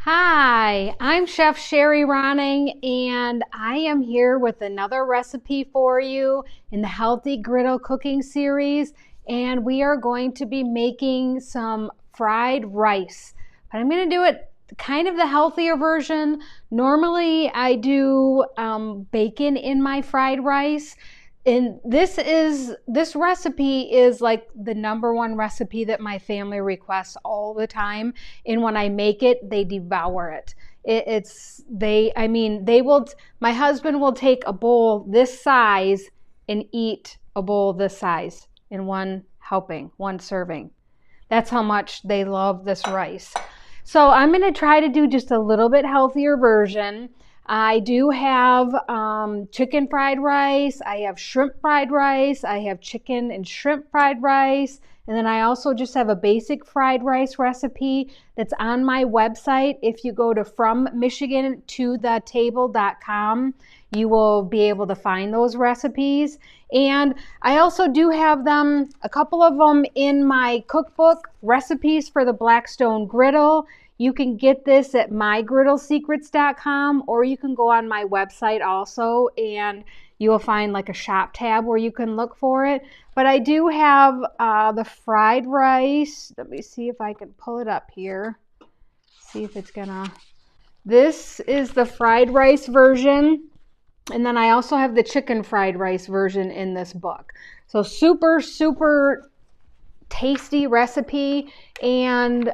Hi, I'm Chef Sherry Ronning, and I am here with another recipe for you in the Healthy Griddle cooking series, and we are going to be making some fried rice, but I'm going to do it kind of the healthier version. Normally I do bacon in my fried rice. And this recipe is like the number one recipe that my family requests all the time. And when I make it, they devour it. My husband will take a bowl this size and eat a bowl this size in one helping, one serving. That's how much they love this rice. So I'm going to try to do just a little bit healthier version. I do have chicken fried rice, I have shrimp fried rice, I have chicken and shrimp fried rice, and then I also just have a basic fried rice recipe that's on my website. If you go to FromMichiganToTheTable.com, you will be able to find those recipes. And I also do have them, a couple of them in my cookbook, Recipes for the Blackstone Griddle. You can get this at mygriddlesecrets.com, or you can go on my website also and you will find like a shop tab where you can look for it. But I do have the fried rice. Let me see if I can pull it up here. See if it's gonna. This is the fried rice version. And then I also have the chicken fried rice version in this book. So super, super tasty recipe. And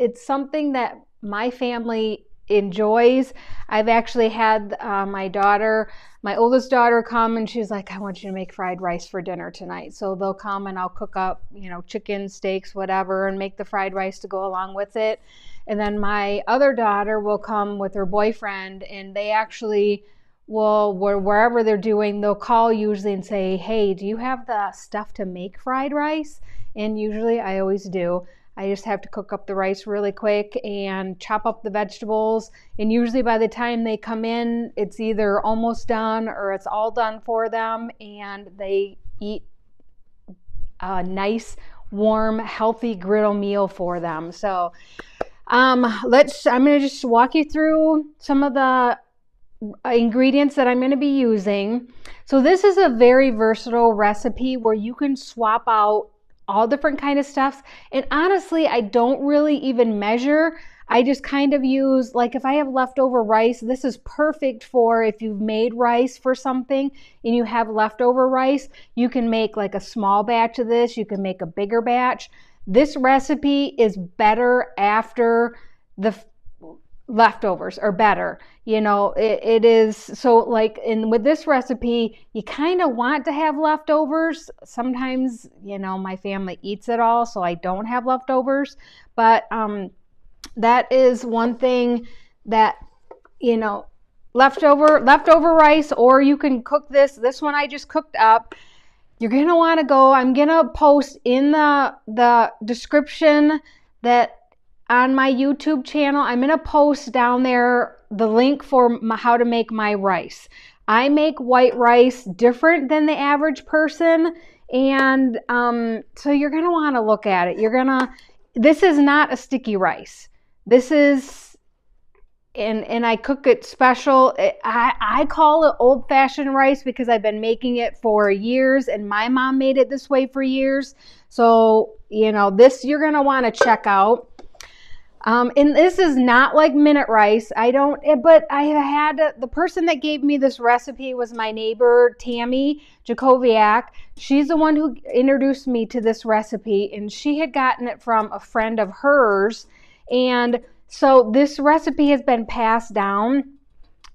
it's something that my family enjoys. I've actually had my oldest daughter come, and she's like, I want you to make fried rice for dinner tonight. So they'll come and I'll cook up, chicken, steaks, whatever, and make the fried rice to go along with it. And then my other daughter will come with her boyfriend, and they actually will, wherever they're doing, they'll call usually and say, hey, do you have the stuff to make fried rice? And usually I always do. I just have to cook up the rice really quick and chop up the vegetables. And usually by the time they come in, it's either almost done or it's all done for them, and they eat a nice, warm, healthy griddle meal for them. So I'm going to just walk you through some of the ingredients that I'm going to be using. So this is a very versatile recipe where you can swap out all different kind of stuffs. And honestly, I don't really even measure. I just kind of use, like if I have leftover rice, this is perfect for if you've made rice for something and you have leftover rice, you can make like a small batch of this, you can make a bigger batch. This recipe is better after the leftovers are better. It is, so like with this recipe, you kind of want to have leftovers. Sometimes, my family eats it all, so I don't have leftovers. But that is one thing that, leftover rice, or you can cook this one I just cooked up. You're going to want to go, I'm going to post in the description that on my YouTube channel, I'm going to post down there the link for how to make my rice. I make white rice different than the average person. And so you're going to want to look at it. This is not a sticky rice. This is, and I cook it special. I call it old-fashioned rice because I've been making it for years, and my mom made it this way for years. So, this you're going to want to check out. And this is not like minute rice. But I had the person that gave me this recipe was my neighbor, Tammy Jacoviak. She's the one who introduced me to this recipe, and she had gotten it from a friend of hers. And so this recipe has been passed down,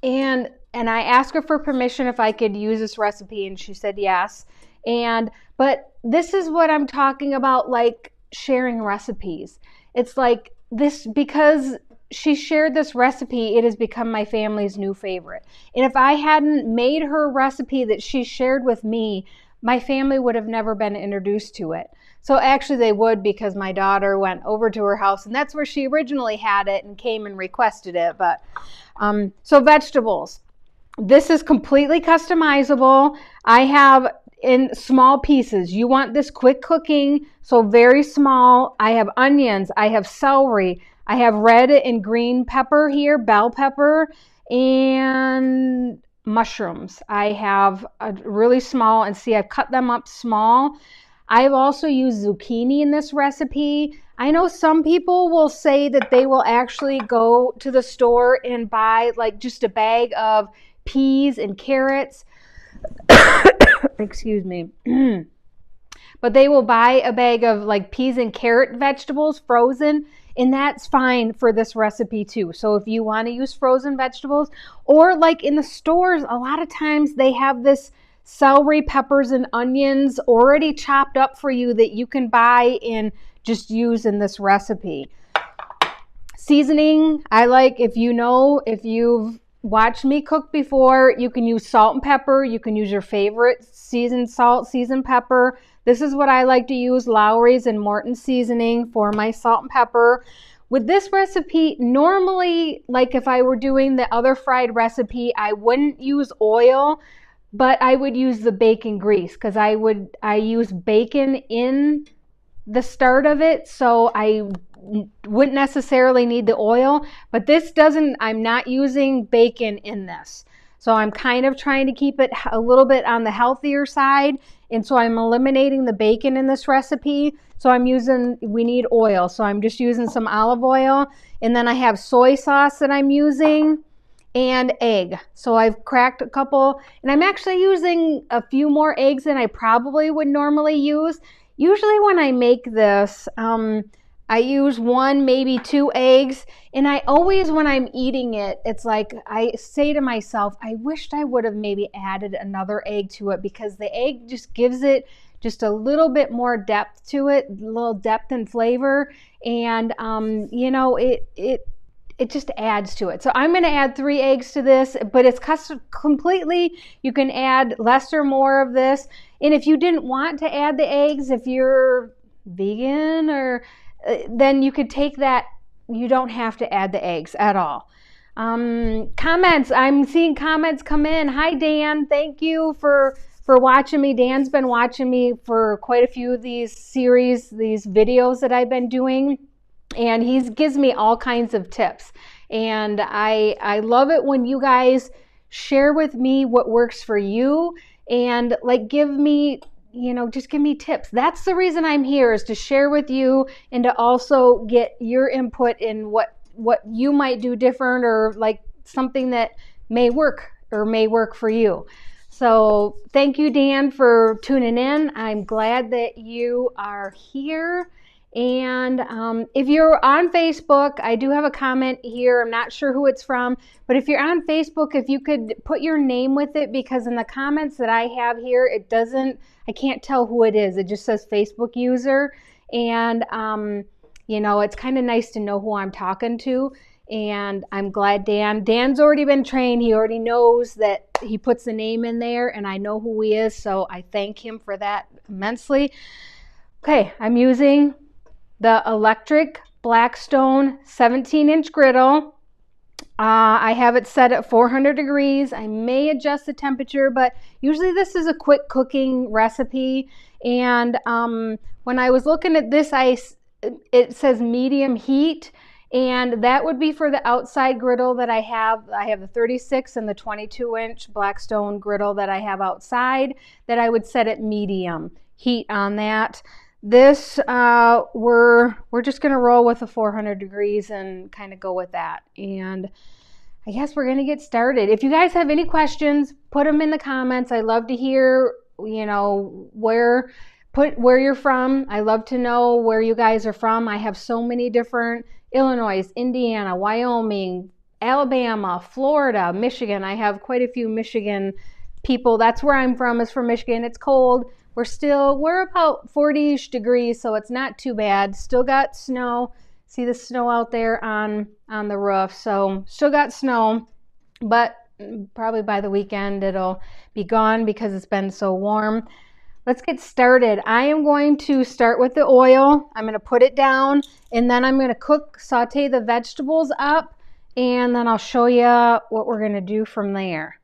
and I asked her for permission if I could use this recipe, and she said yes. But this is what I'm talking about, like sharing recipes. It's like this, because she shared this recipe, it has become my family's new favorite. And if I hadn't made her recipe that she shared with me, my family would have never been introduced to it. So actually they would, because my daughter went over to her house, and that's where she originally had it and came and requested it. But so vegetables. This is completely customizable. I have in small pieces. You want this quick cooking, so very small. I have onions, I have celery, I have red and green pepper here, bell pepper, and mushrooms. I have a really small, and see, I've cut them up small. I've also used zucchini in this recipe. I know some people will say that they will actually go to the store and buy like just a bag of peas and carrots. Excuse me. But they will buy a bag of like peas and carrot vegetables frozen, and that's fine for this recipe too. So if you want to use frozen vegetables, or like in the stores, a lot of times they have this celery, peppers, and onions already chopped up for you that you can buy and just use in this recipe. Seasoning, I like, if you've watched me cook before, you can use salt and pepper. You can use your favorite seasoned salt, seasoned pepper. This is what I like to use, Lowry's and Morton seasoning for my salt and pepper. With this recipe, normally, like if I were doing the other fried recipe, I wouldn't use oil, but I would use the bacon grease, because I use bacon in the start of it, so I wouldn't necessarily need the oil. But this doesn't, I'm not using bacon in this. So I'm kind of trying to keep it a little bit on the healthier side. And so I'm eliminating the bacon in this recipe. So we need oil. So I'm just using some olive oil. And then I have soy sauce that I'm using, and egg. So I've cracked a couple, and I'm actually using a few more eggs than I probably would normally use. Usually when I make this, I use 1, maybe 2 eggs, and I always, when I'm eating it, it's like I say to myself, I wished I would have maybe added another egg to it, because the egg just gives it just a little bit more depth to it, a little depth and flavor, and it just adds to it. So I'm going to add 3 eggs to this, but it's custom completely. You can add less or more of this. And if you didn't want to add the eggs, if you're vegan, or then you could take that. You don't have to add the eggs at all. Comments. I'm seeing comments come in. Hi, Dan. Thank you for watching me. Dan's been watching me for quite a few of these series, these videos that I've been doing. And he gives me all kinds of tips. And I love it when you guys share with me what works for you, and like give me, just give me tips. That's the reason I'm here, is to share with you and to also get your input in what you might do different, or like something that may work for you. So thank you, Dan, for tuning in. I'm glad that you are here. And if you're on Facebook, I do have a comment here. I'm not sure who it's from, but if you're on Facebook, if you could put your name with it, because in the comments that I have here, I can't tell who it is. It just says Facebook user. And, it's kind of nice to know who I'm talking to. And I'm glad Dan's already been trained. He already knows that he puts the name in there, and I know who he is. So I thank him for that immensely. Okay, I'm using the electric Blackstone 17-inch griddle. I have it set at 400 degrees. I may adjust the temperature, but usually this is a quick cooking recipe. And when I was looking at this, it says medium heat, and that would be for the outside griddle that I have. I have the 36 and the 22-inch Blackstone griddle that I have outside, that I would set at medium heat on that. This, we're just going to roll with the 400 degrees and kind of go with that. And I guess we're going to get started. If you guys have any questions, put them in the comments. I love to hear, where you're from. I love to know where you guys are from. I have so many different, Illinois, Indiana, Wyoming, Alabama, Florida, Michigan. I have quite a few Michigan people. That's where I'm from, is from Michigan. It's cold. We're about 40-ish degrees, so it's not too bad. Still got snow. See the snow out there on the roof. So still got snow, but probably by the weekend it'll be gone because it's been so warm. Let's get started. I am going to start with the oil. I'm going to put it down, and then I'm going to saute the vegetables up, and then I'll show you what we're going to do from there.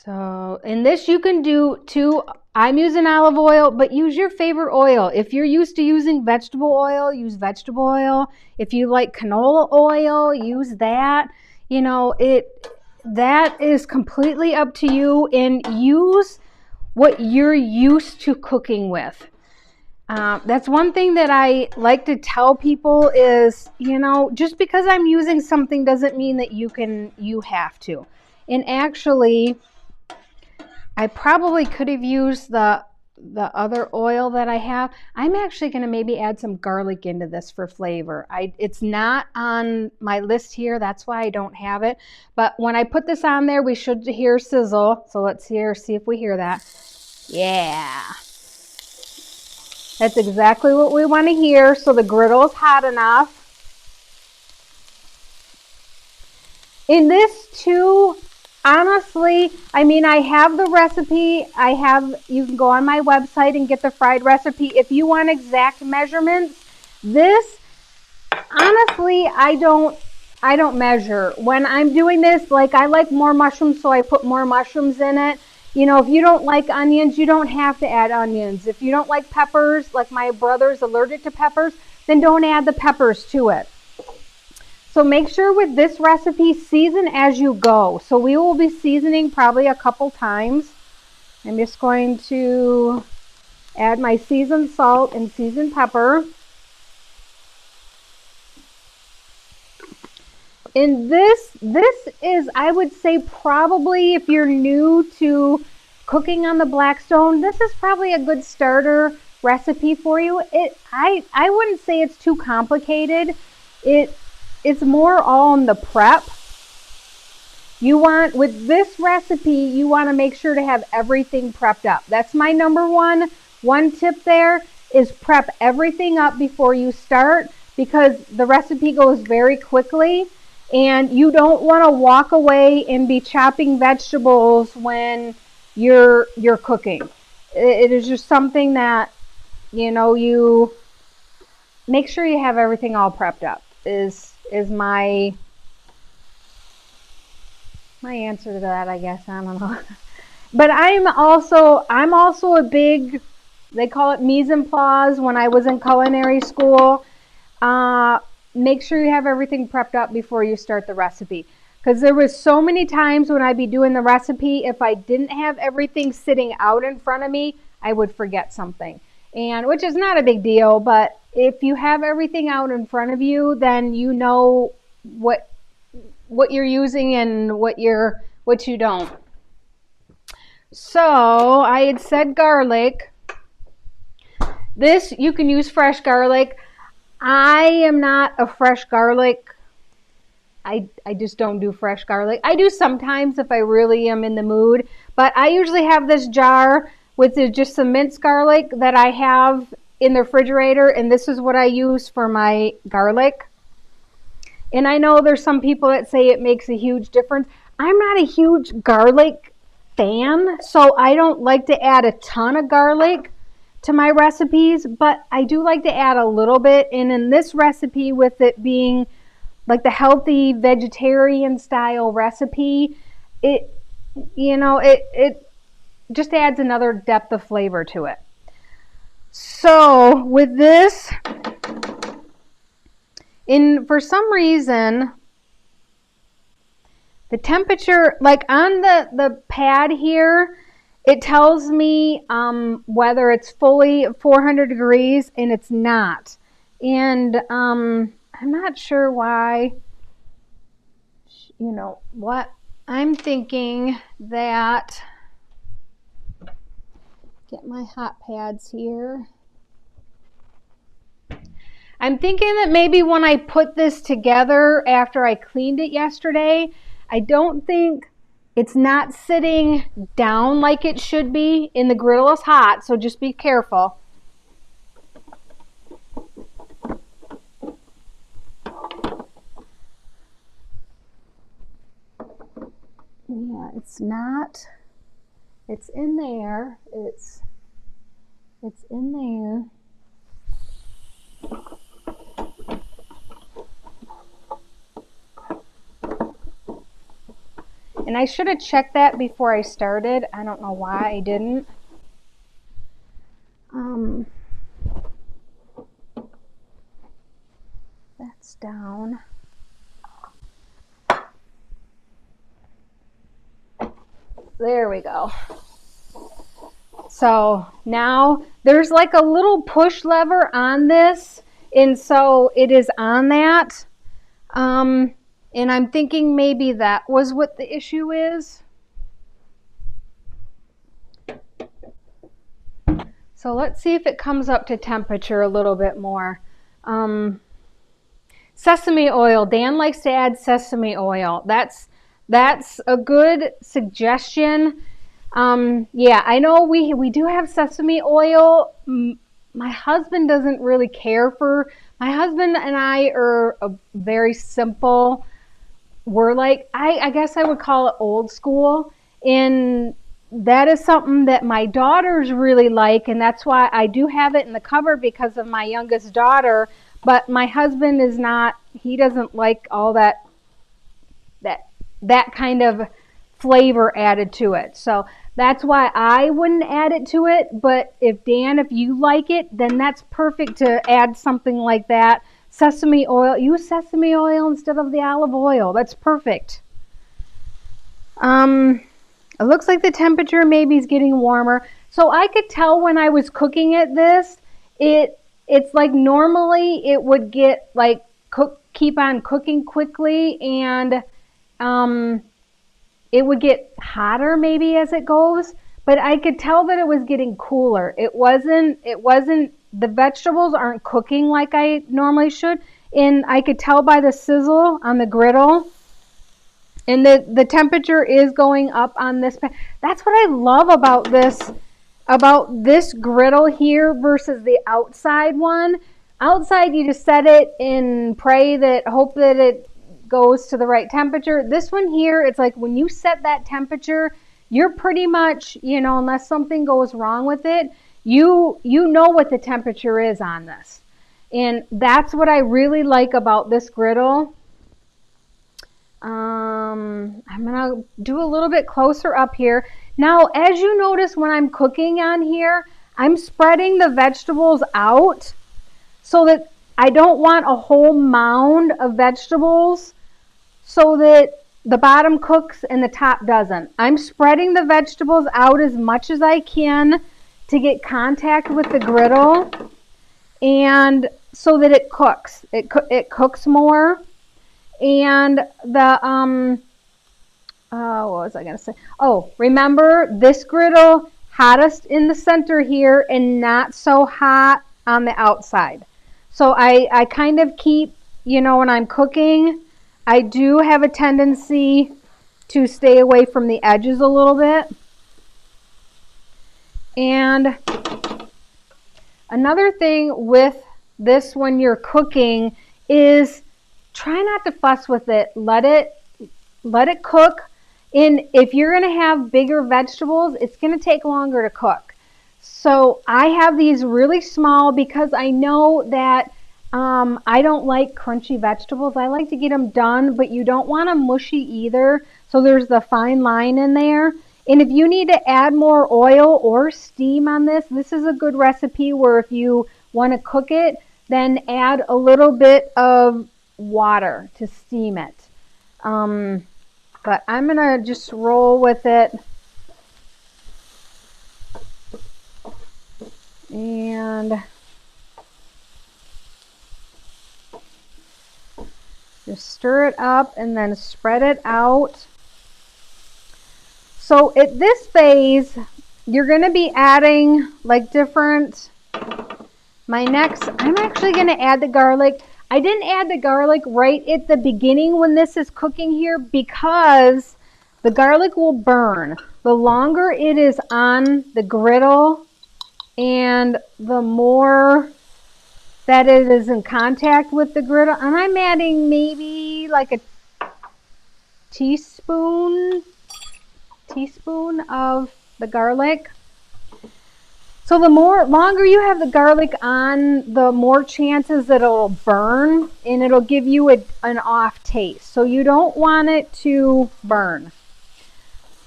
So, and this you can do too. I'm using olive oil, but use your favorite oil. If you're used to using vegetable oil, use vegetable oil. If you like canola oil, use that. You know, that is completely up to you, and use what you're used to cooking with. That's one thing that I like to tell people is, you know, just because I'm using something doesn't mean that you have to. And actually, I probably could have used the other oil that I have. I'm actually going to maybe add some garlic into this for flavor. It's not on my list here, that's why I don't have it. But when I put this on there, we should hear sizzle. So let's see if we hear that. Yeah. That's exactly what we want to hear. So the griddle is hot enough. In this too, honestly, I mean, I have the recipe. You can go on my website and get the fried recipe. If you want exact measurements, this, honestly, I don't measure. When I'm doing this, like I like more mushrooms, so I put more mushrooms in it. You know, if you don't like onions, you don't have to add onions. If you don't like peppers, like my brother's allergic to peppers, then don't add the peppers to it. So make sure with this recipe, season as you go. So we will be seasoning probably a couple times. I'm just going to add my seasoned salt and seasoned pepper. And this is, I would say, probably if you're new to cooking on the Blackstone, this is probably a good starter recipe for you. I wouldn't say it's too complicated. It's more all in the prep. With this recipe, you want to make sure to have everything prepped up. That's my number one tip there is prep everything up before you start, because the recipe goes very quickly. And you don't want to walk away and be chopping vegetables when you're cooking. It is just something that, you know, you make sure you have everything all prepped up is my answer to that, I guess. I don't know. But I'm also a big, they call it mise en place when I was in culinary school. Make sure you have everything prepped up before you start the recipe. Because there was so many times when I'd be doing the recipe, if I didn't have everything sitting out in front of me, I would forget something. And which is not a big deal, but if you have everything out in front of you, then you know what you're using and what you don't. So I had said garlic. This, you can use fresh garlic. I am not a fresh garlic. I just don't do fresh garlic. I do sometimes if I really am in the mood, but I usually have this jar with just some minced garlic that I have in the refrigerator, and this is what I use for my garlic. And I know there's some people that say it makes a huge difference. I'm not a huge garlic fan, so I don't like to add a ton of garlic to my recipes, but I do like to add a little bit. And in this recipe, with it being like the healthy vegetarian style recipe, it just adds another depth of flavor to it. So with this, for some reason, the temperature, like on the pad here, it tells me whether it's fully 400 degrees, and it's not. And I'm not sure why, you know, what I'm thinking that, get my hot pads here. I'm thinking that maybe when I put this together after I cleaned it yesterday, I don't think it's not sitting down like it should be. And the griddle is hot, so just be careful. Yeah, it's not. It's in there. It's in there. And And I should have checked that before I started. I don't know why I didn't. That's down. There we go. So now there's like a little push lever on this, and so it is on that. And I'm thinking maybe that was what the issue is. So let's see if it comes up to temperature a little bit more. Sesame oil. Dan likes to add sesame oil. That's a good suggestion. Yeah, I know we do have sesame oil. My husband doesn't really care for. My husband and I are very simple. We're like, I guess I would call it old school. And that is something that my daughters really like, and that's why I do have it in the cupboard because of my youngest daughter. But my husband is not, he doesn't like all that kind of flavor added to it. So that's why I wouldn't add it to it. But if you like it, then that's perfect to add something like that. Sesame oil, use sesame oil instead of the olive oil. That's perfect. It looks like the temperature maybe is getting warmer. So I could tell when I was cooking it's like normally it would get like keep on cooking quickly, and it would get hotter maybe as it goes, but I could tell that it was getting cooler. It wasn't, the vegetables aren't cooking like I normally should, and I could tell by the sizzle on the griddle. And the temperature is going up on this. That's what I love about this griddle here versus the outside one. Outside, you just set it and hope that it goes to the right temperature. This one here, it's like when you set that temperature, you're pretty much, unless something goes wrong with it, you know what the temperature is on this. And that's what I really like about this griddle. I'm going to do a little bit closer up here. Now, as you notice when I'm cooking on here, I'm spreading the vegetables out so that I don't want a whole mound of vegetables so that the bottom cooks and the top doesn't. I'm spreading the vegetables out as much as I can to get contact with the griddle, and so that it cooks. It cooks more. And the what was I going to say? Oh, remember this griddle, hottest in the center here and not so hot on the outside. So I kind of keep, when I'm cooking, I do have a tendency to stay away from the edges a little bit. And another thing with this when you're cooking is try not to fuss with it. Let it cook. And if you're going to have bigger vegetables, it's going to take longer to cook. So I have these really small because I know that I don't like crunchy vegetables. I like to get them done, but you don't want them mushy either. So there's the fine line in there. And if you need to add more oil or steam on this, this is a good recipe where if you want to cook it, then add a little bit of water to steam it. But I'm going to just roll with it. And just stir it up and then spread it out. So at this phase, you're going to be adding like different, I'm actually going to add the garlic. I didn't add the garlic right at the beginning when this is cooking here because the garlic will burn. The longer it is on the griddle and the more that it is in contact with the griddle, and I'm adding maybe like a teaspoon of the garlic. So the longer you have the garlic on, the more chances that it'll burn and it'll give you an off taste. So you don't want it to burn.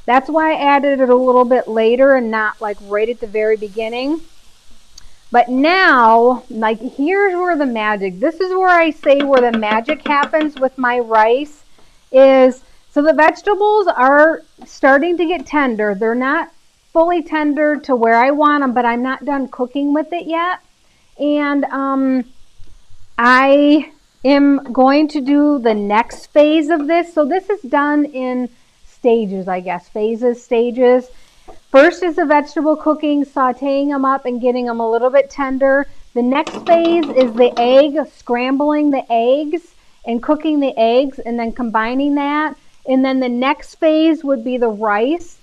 That's why I added it a little bit later and not like right at the very beginning. But now, like, here's where the magic, this is where I say where the magic happens with my rice is, so the vegetables are starting to get tender. They're not fully tender to where I want them, but I'm not done cooking with it yet. And I am going to do the next phase of this. So this is done in stages, I guess, stages. First is the vegetable cooking, sauteing them up and getting them a little bit tender. The next phase is the egg, scrambling the eggs and cooking the eggs and then combining that. And then the next phase would be the rice,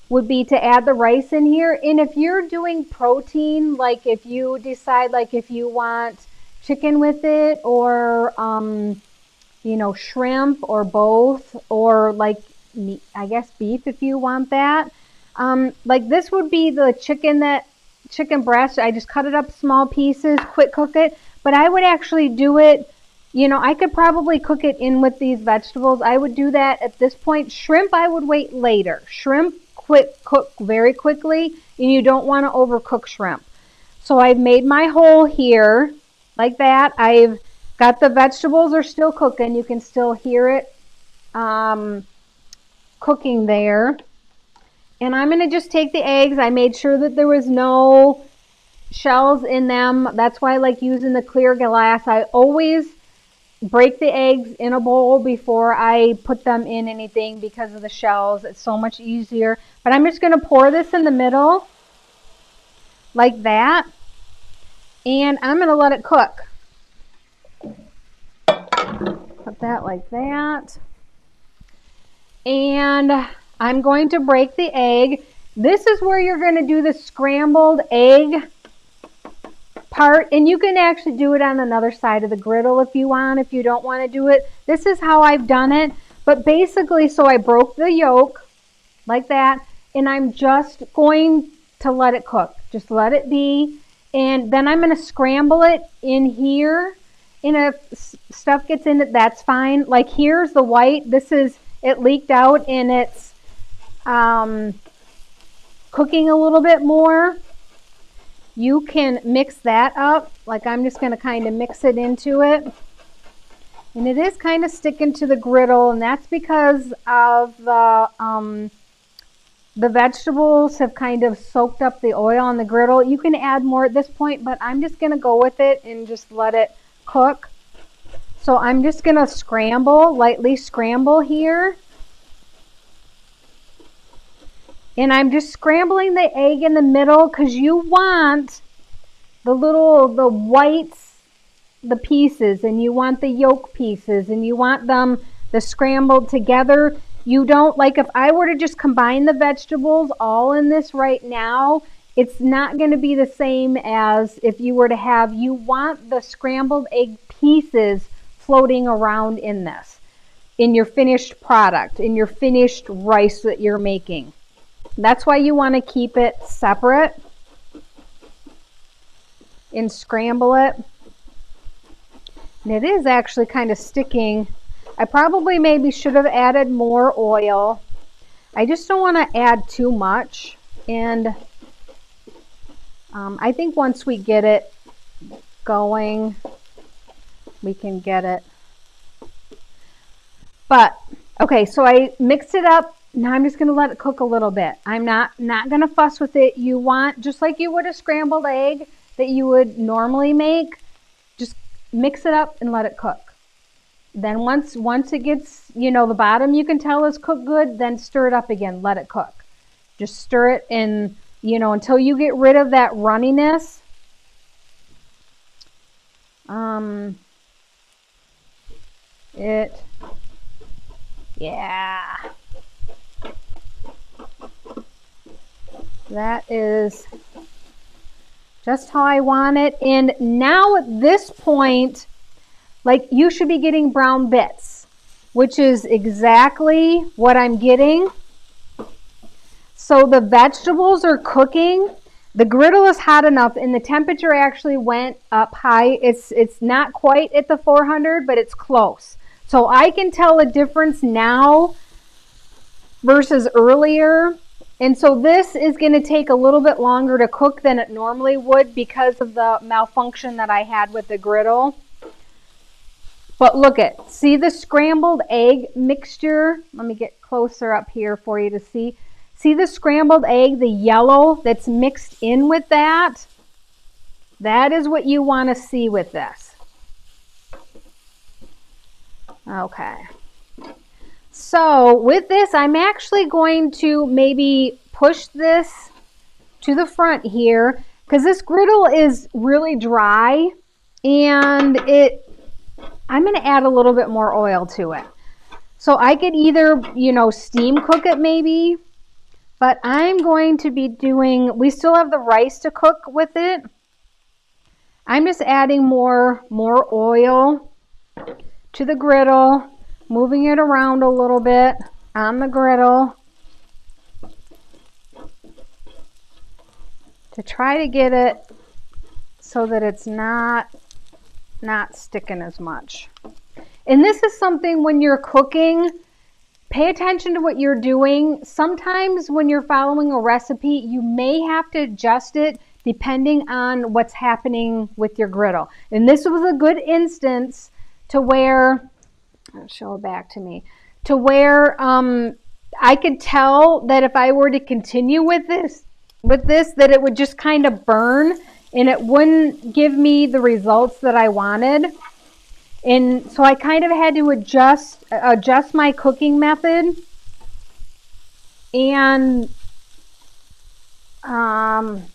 would be to add the rice in here. And if you're doing protein, like if you decide like if you want chicken with it or, you know, shrimp or both, or like, I guess beef if you want that. Like this would be the chicken breast. I just cut it up small pieces, quick cook it. But I would actually do it, you know, I could probably cook it in with these vegetables. I would do that at this point. Shrimp, I would wait later. Shrimp, quick cook very quickly, and you don't want to overcook shrimp. So I've made my hole here like that. I've got the vegetables are still cooking. You can still hear it cooking there. And I'm going to just take the eggs. I made sure that there was no shells in them. That's why I like using the clear glass. I always break the eggs in a bowl before I put them in anything because of the shells. It's so much easier. But I'm just going to pour this in the middle like that. And I'm going to let it cook. Put that like that. And I'm going to break the egg. This is where you're going to do the scrambled egg part. And you can actually do it on another side of the griddle if you want, if you don't want to do it. This is how I've done it. But basically, so I broke the yolk like that. And I'm just going to let it cook. Just let it be. And then I'm going to scramble it in here. And if stuff gets in it, that's fine. Like here's the white. This is, it leaked out and it's cooking a little bit more. You can mix that up. Like I'm just going to kind of mix it into it. And it is kind of sticking to the griddle, and that's because of the vegetables have kind of soaked up the oil on the griddle. You can add more at this point, but I'm just going to go with it and just let it cook. So I'm just going to scramble, lightly scramble here. And I'm just scrambling the egg in the middle because you want the whites, the pieces, and you want the yolk pieces, and you want them, the scrambled together. You don't, like if I were to just combine the vegetables all in this right now, it's not going to be the same as if you were to have, you want the scrambled egg pieces floating around in this, in your finished product, in your finished rice that you're making. That's why you want to keep it separate and scramble it. And it is actually kind of sticking. I probably maybe should have added more oil. I just don't want to add too much. And I think once we get it going, we can get it. But, okay, so I mixed it up. Now I'm just going to let it cook a little bit. I'm not going to fuss with it. You want, just like you would a scrambled egg that you would normally make, just mix it up and let it cook. Then once it gets, you know, the bottom you can tell is cooked good, then stir it up again, let it cook. Just stir it and, you know, until you get rid of that runniness. Yeah. That is just how I want it. And now at this point, like you should be getting brown bits, which is exactly what I'm getting. So the vegetables are cooking. The griddle is hot enough and the temperature actually went up high. It's not quite at the 400, but it's close. So I can tell a difference now versus earlier. And so this is going to take a little bit longer to cook than it normally would because of the malfunction that I had with the griddle. But look at, see the scrambled egg mixture? Let me get closer up here for you to see. See the scrambled egg, the yellow that's mixed in with that? That is what you want to see with this. Okay. So with this, I'm actually going to maybe push this to the front here because this griddle is really dry and I'm going to add a little bit more oil to it. So I could either, steam cook it maybe, but I'm going to be doing, we still have the rice to cook with it. I'm just adding more oil to the griddle, moving it around a little bit on the griddle to try to get it so that it's not sticking as much. And this is something when you're cooking, pay attention to what you're doing. Sometimes when you're following a recipe, you may have to adjust it depending on what's happening with your griddle. And this was a good instance to where, show it back to me, to where I could tell that if I were to continue with this, that it would just kind of burn and it wouldn't give me the results that I wanted. And so I kind of had to adjust my cooking method. And, sometimes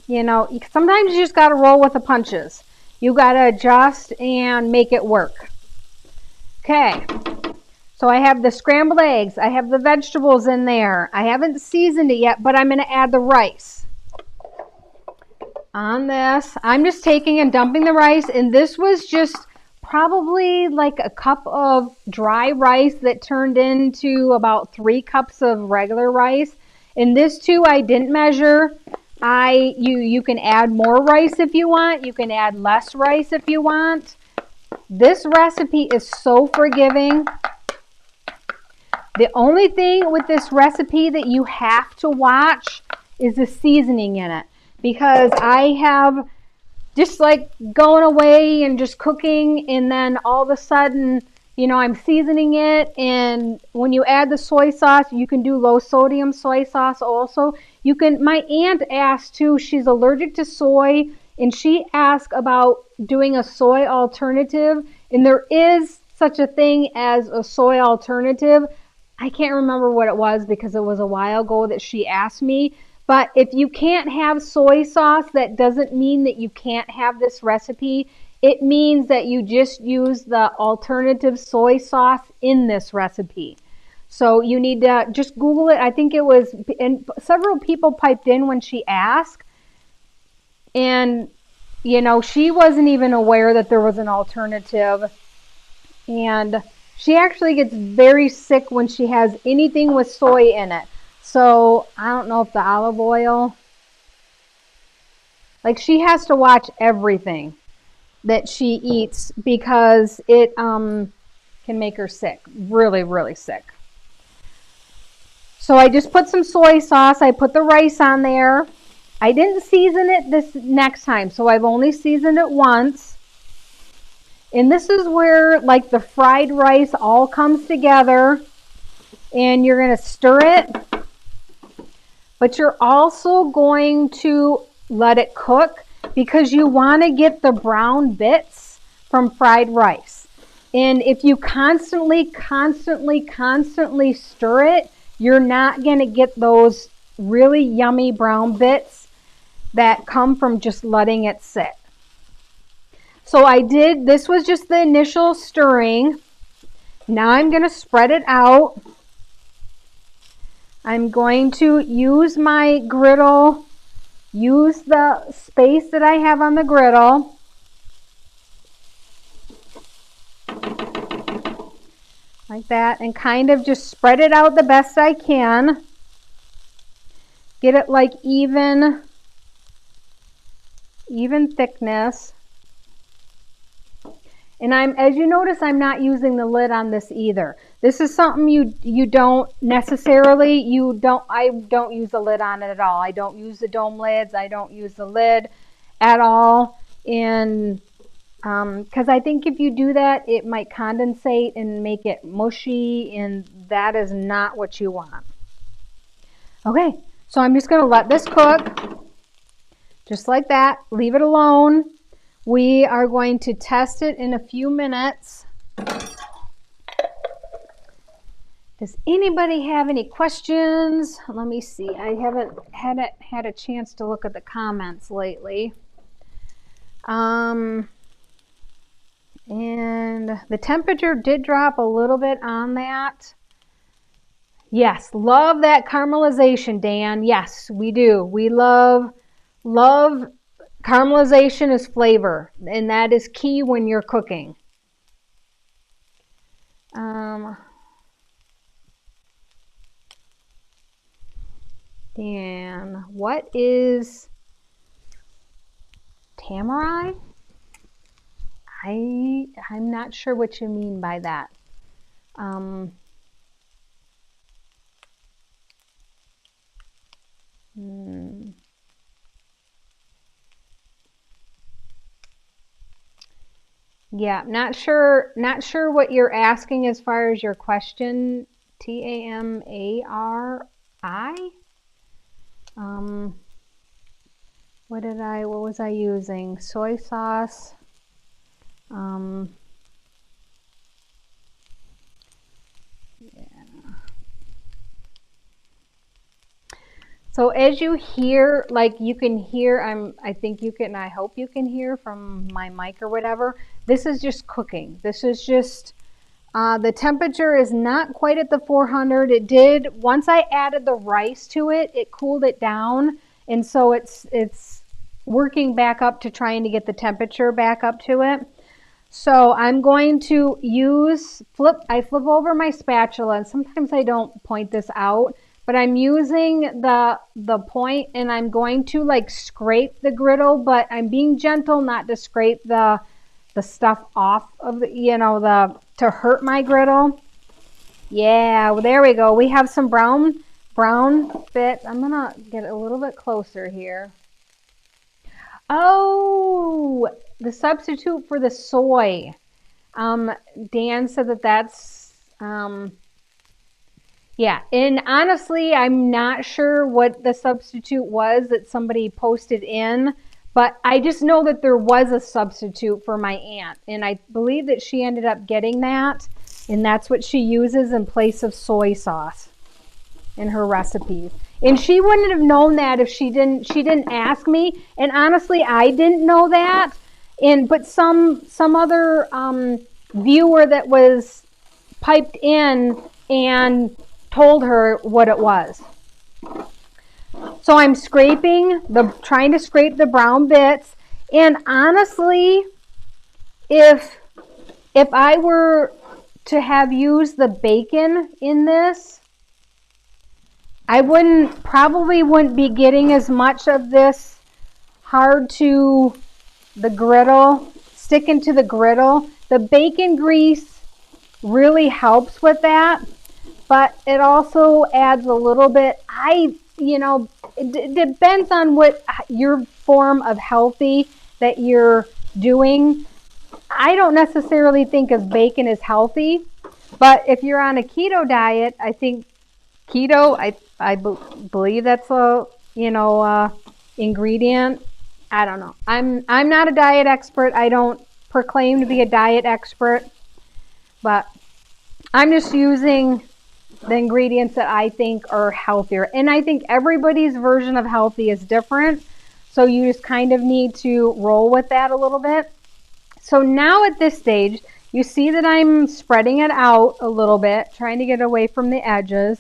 you just got to roll with the punches. You got to adjust and make it work. Okay. So I have the scrambled eggs. I have the vegetables in there. I haven't seasoned it yet, but I'm going to add the rice on this. I'm just taking and dumping the rice, and this was just probably like a cup of dry rice that turned into about 3 cups of regular rice. And this too, I didn't measure. You can add more rice if you want. You can add less rice if you want. This recipe is so forgiving. The only thing with this recipe that you have to watch is the seasoning in it, because I have just like going away and just cooking, and then all of a sudden, I'm seasoning it, and when you add the soy sauce, you can do low sodium soy sauce also. My aunt asked too, she's allergic to soy, and she asked about doing a soy alternative, and there is such a thing as a soy alternative. I can't remember what it was because it was a while ago that she asked me. But if you can't have soy sauce, that doesn't mean that you can't have this recipe. It means that you just use the alternative soy sauce in this recipe. So you need to just Google it. I think it was, and several people piped in when she asked. And, she wasn't even aware that there was an alternative. And she actually gets very sick when she has anything with soy in it. So I don't know if the olive oil, like she has to watch everything that she eats because it can make her sick, really, really sick. So I just put some soy sauce. I put the rice on there. I didn't season it this next time, so I've only seasoned it once. And this is where like the fried rice all comes together, and you're going to stir it. But you're also going to let it cook because you want to get the brown bits from fried rice. And if you constantly stir it, you're not going to get those really yummy brown bits that come from just letting it sit. So this was just the initial stirring. Now I'm going to spread it out. I'm going to use my griddle, use the space that I have on the griddle. Like that, and kind of just spread it out the best I can. Get it like even thickness. And as you notice, I'm not using the lid on this either. This is something you don't necessarily, I don't use the lid on it at all. I don't use the dome lids. I don't use the lid at all. And because I think if you do that, it might condensate and make it mushy, and that is not what you want. Okay, so I'm just going to let this cook just like that. Leave it alone. We are going to test it in a few minutes. Does anybody have any questions? Let me see. I haven't had a chance to look at the comments lately. And the temperature did drop a little bit on that. Yes, love that caramelization, Dan. Yes, we do. We love caramelization is flavor, and that is key when you're cooking. Dan, what is tamari? I'm not sure what you mean by that. Yeah, not sure what you're asking as far as your question. Tamari? What was I using? Soy sauce. So as you hear, like you can hear, I think you can, I hope you can hear from my mic or whatever, this is just cooking. This is just, the temperature is not quite at the 400. It did, once I added the rice to it, it cooled it down. And so it's working back up to trying to get the temperature back up to it. So I'm going to I flip over my spatula, and sometimes I don't point this out, but I'm using the point, and I'm going to like scrape the griddle, but I'm being gentle not to scrape the stuff off of the, to hurt my griddle. Yeah, well, there we go. We have some brown bits. I'm gonna get a little bit closer here. Oh, the substitute for the soy. Dan said that's yeah, and honestly, I'm not sure what the substitute was that somebody posted in, but I just know that there was a substitute for my aunt, and I believe that she ended up getting that, and that's what she uses in place of soy sauce in her recipes. And she wouldn't have known that if she didn't ask me, and honestly, I didn't know that. But some other viewer that was piped in and told her what it was. So I'm trying to scrape the brown bits. And honestly, if I were to have used the bacon in this, I probably wouldn't be getting as much of this hard to the griddle, sticking to the griddle. The bacon grease really helps with that, but it also adds a little bit, it depends on what your form of healthy that you're doing. I don't necessarily think of bacon as healthy, but if you're on a keto diet, I think keto, I believe that's a ingredient. I don't know. I'm not a diet expert. I don't proclaim to be a diet expert, but I'm just using the ingredients that I think are healthier. And I think everybody's version of healthy is different, so you just kind of need to roll with that a little bit. So now at this stage, you see that I'm spreading it out a little bit, trying to get away from the edges,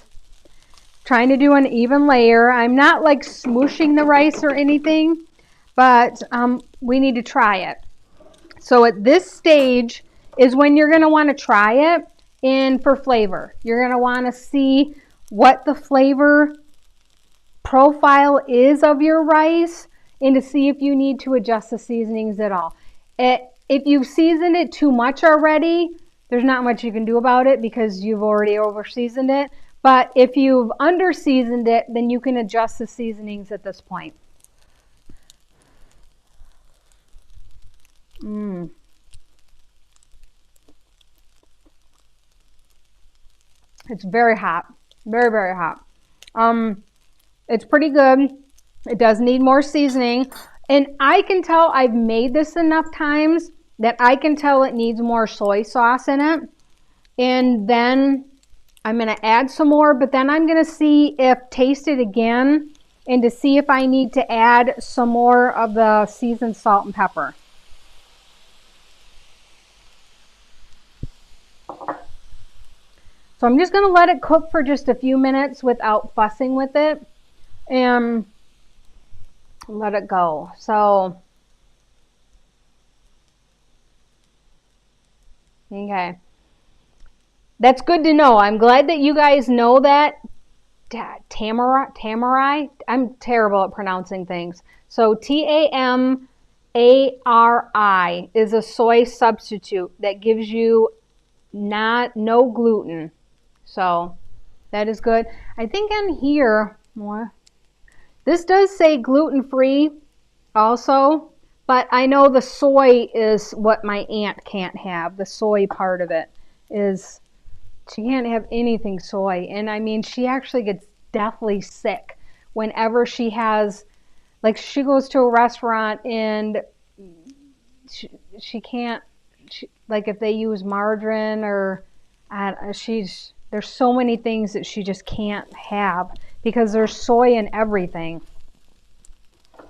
trying to do an even layer. I'm not like smooshing the rice or anything, but we need to try it. So at this stage is when you're going to want to try it in for flavor. You're going to want to see what the flavor profile is of your rice and to see if you need to adjust the seasonings at all. If you've seasoned it too much already, there's not much you can do about it because you've already over-seasoned it. But if you've under-seasoned it, then you can adjust the seasonings at this point. It's very hot. Very, very hot. It's pretty good. It does need more seasoning. And I can tell I've made this enough times that I can tell it needs more soy sauce in it. And then I'm going to add some more, but then I'm going to taste it again and to see if I need to add some more of the seasoned salt and pepper. So I'm just going to let it cook for just a few minutes without fussing with it and let it go. So, okay. That's good to know. I'm glad that you guys know that. Tamari? I'm terrible at pronouncing things. So Tamari is a soy substitute that gives you no gluten. So that is good. I think on here, this does say gluten-free also, but I know the soy is what my aunt can't have. The soy part of it is, she can't have anything soy. And I mean, she actually gets deathly sick whenever she has, like, she goes to a restaurant and she can't, like, if they use margarine or there's so many things that she just can't have because there's soy in everything.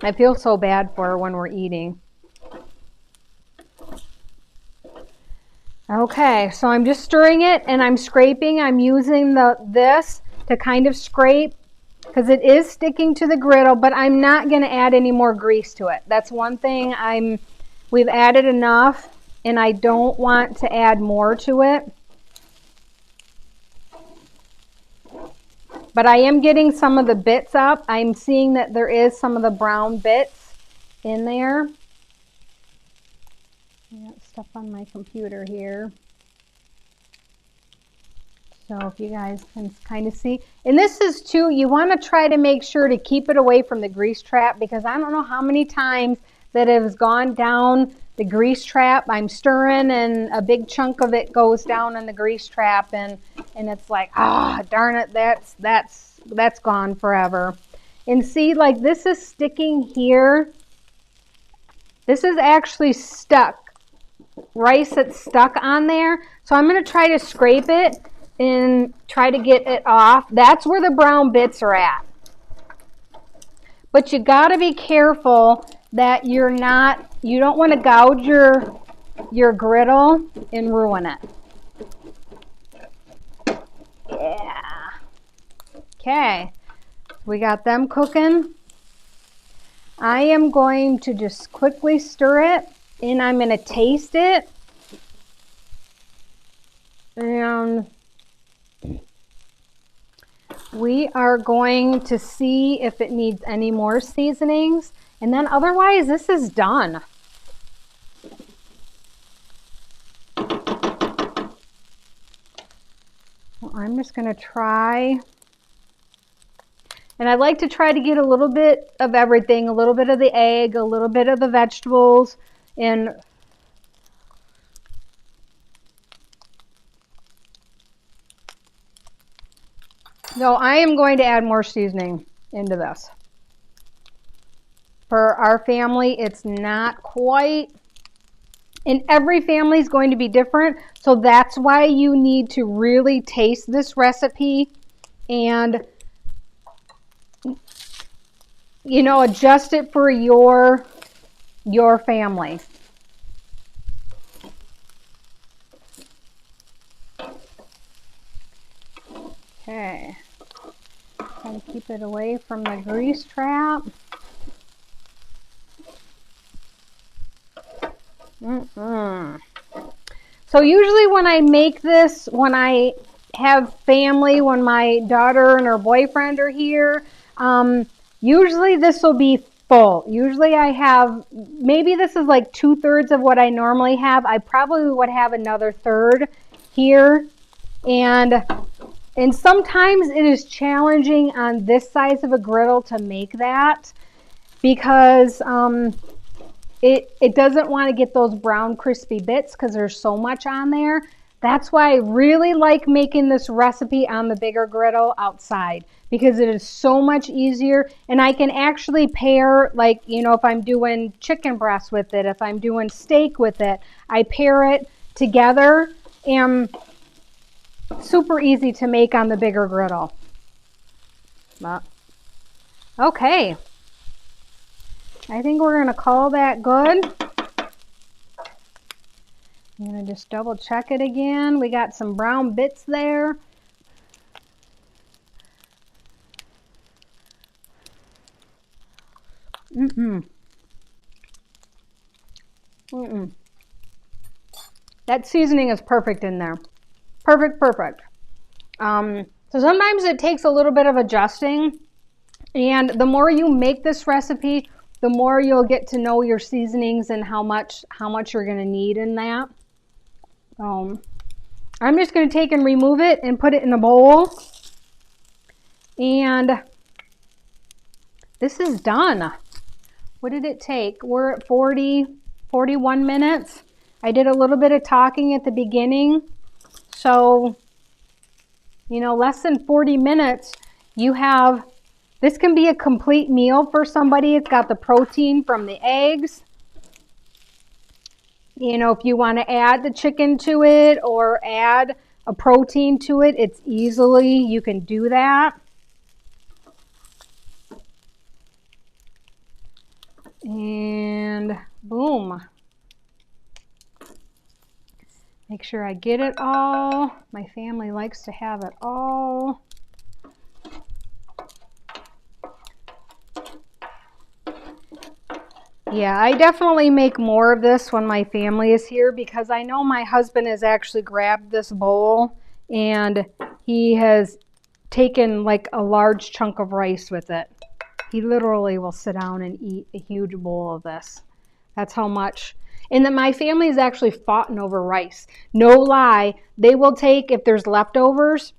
I feel so bad for her when we're eating. Okay, so I'm just stirring it and I'm scraping. I'm using this to kind of scrape because it is sticking to the griddle, but I'm not going to add any more grease to it. That's one thing we've added enough and I don't want to add more to it. But I am getting some of the bits up. I'm seeing that there is some of the brown bits in there. I got stuff on my computer here. So if you guys can kind of see. And this is too, you want to try to make sure to keep it away from the grease trap because I don't know how many times that it has gone down the grease trap. I'm stirring and a big chunk of it goes down in the grease trap and it's like, darn it, that's gone forever. And see, like, this is sticking here. This is actually stuck. Rice that's stuck on there. So I'm going to try to scrape it and try to get it off. That's where the brown bits are at. But you got to be careful that you don't want to gouge your griddle and ruin it. Yeah. Okay. We got them cooking. I am going to just quickly stir it and I'm going to taste it. And we are going to see if it needs any more seasonings. And then otherwise, this is done. Well, I'm just going to try. And I like to try to get a little bit of everything, a little bit of the egg, a little bit of the vegetables, and no, I am going to add more seasoning into this. For our family, it's not quite, and every family is going to be different, so that's why you need to really taste this recipe and, you know, adjust it for your family. Okay, try to keep it away from the grease trap. So usually when I make this, when I have family, when my daughter and her boyfriend are here, usually this will be full. Usually I have, maybe this is like 2/3 of what I normally have. I probably would have another third here. And sometimes it is challenging on this size of a griddle to make that because it doesn't want to get those brown crispy bits because there's so much on there. That's why I really like making this recipe on the bigger griddle outside, because it is so much easier, and I can actually pair, like, you know, if I'm doing chicken breast with it, if I'm doing steak with it, I pair it together, and super easy to make on the bigger griddle. Okay, I think we're going to call that good. I'm going to just double check it again. We got some brown bits there. That seasoning is perfect in there. Perfect. So sometimes it takes a little bit of adjusting, and the more you make this recipe, the more you'll get to know your seasonings and how much you're going to need in that. I'm just going to take and remove it and put it in a bowl. And this is done. What did it take? We're at 41 minutes. I did a little bit of talking at the beginning. So, you know, less than 40 minutes, you have, this can be a complete meal for somebody. It's got the protein from the eggs. You know, if you want to add the chicken to it or add a protein to it, it's easily, you can do that. And boom. Make sure I get it all. My family likes to have it all. Yeah, I definitely make more of this when my family is here, because I know my husband has actually grabbed this bowl and he has taken like a large chunk of rice with it. He literally will sit down and eat a huge bowl of this. That's how much. And then my family has actually fought over rice. No lie, they will take, if there's leftovers,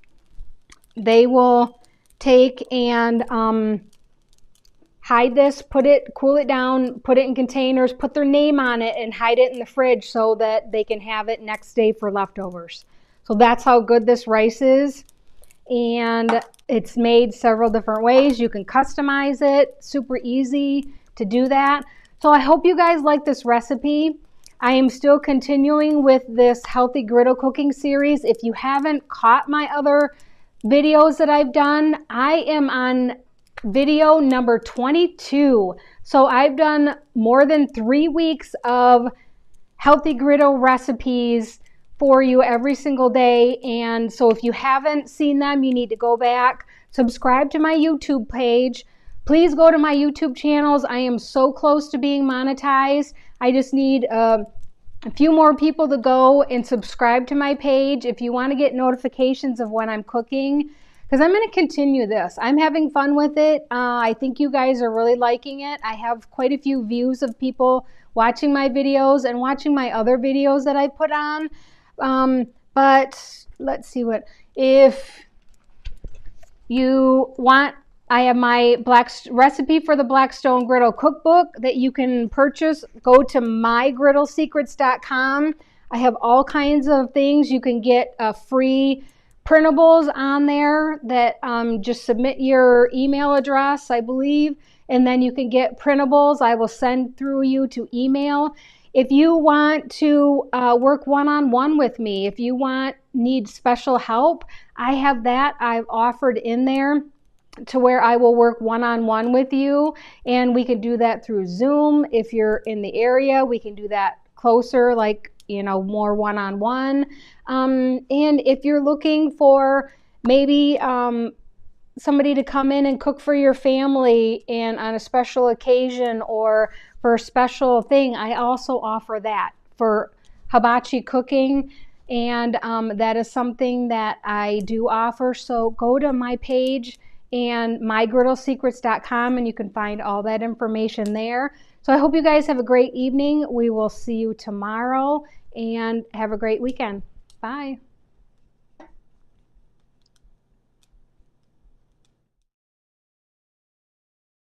they will take and hide this, cool it down, put it in containers, put their name on it, and hide it in the fridge so that they can have it next day for leftovers. So that's how good this rice is. And it's made several different ways. You can customize it, super easy to do that. So I hope you guys like this recipe. I am still continuing with this healthy griddle cooking series. If you haven't caught my other videos that I've done, I am on video number 22. So I've done more than 3 weeks of healthy griddle recipes for you every single day. And so if you haven't seen them, you need to go back, subscribe to my YouTube page. Please go to my YouTube channels. I am so close to being monetized. I just need a few more people to go and subscribe to my page if you want to get notifications of when I'm cooking, because I'm going to continue this. I'm having fun with it. I think you guys are really liking it. I have quite a few views of people watching my videos and watching my other videos that I put on. But let's see if you want, I have my recipe for the Blackstone Griddle cookbook that you can purchase. Go to mygriddlesecrets.com. I have all kinds of things. You can get free printables on there that just submit your email address, I believe, and then you can get printables. I will send through you to email. If you want to work one-on-one with me, if you need special help, I have that. I've offered in there to where I will work one-on-one with you, and we can do that through Zoom. If you're in the area, we can do that closer, like, you know, more one-on-one. And if you're looking for maybe somebody to come in and cook for your family and on a special occasion or for a special thing, I also offer that for hibachi cooking. And that is something that I do offer. So go to my page and mygriddlesecrets.com and you can find all that information there. So I hope you guys have a great evening. We will see you tomorrow and have a great weekend. Bye.